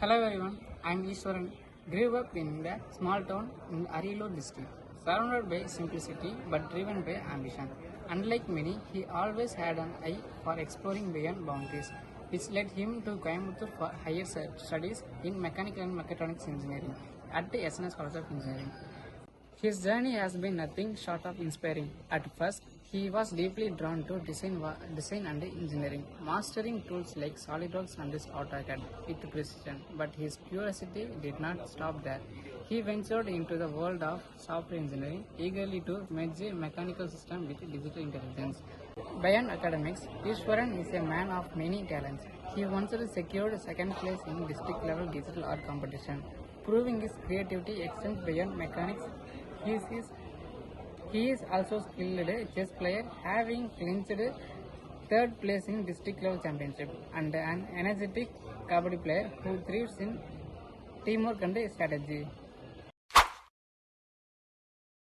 Hello everyone, I am Ishwaran. Grew up in a small town in Ariyalur district, surrounded by simplicity but driven by ambition. Unlike many, he always had an eye for exploring beyond boundaries, which led him to Coimbatore for higher studies in mechanical and mechatronics engineering at the SNS College of Engineering. His journey has been nothing short of inspiring. At first, he was deeply drawn to design and engineering, mastering tools like SolidWorks and AutoCAD with precision. But his curiosity did not stop there. He ventured into the world of software engineering, eagerly to merge mechanical systems with digital intelligence. Beyond academics, Ishwaran is a man of many talents. He once secured second place in district level digital art competition, proving his creativity extends beyond mechanics. He is also skilled chess player, having clinched third place in district level championship, and an energetic kabaddi player who thrives in teamwork and strategy.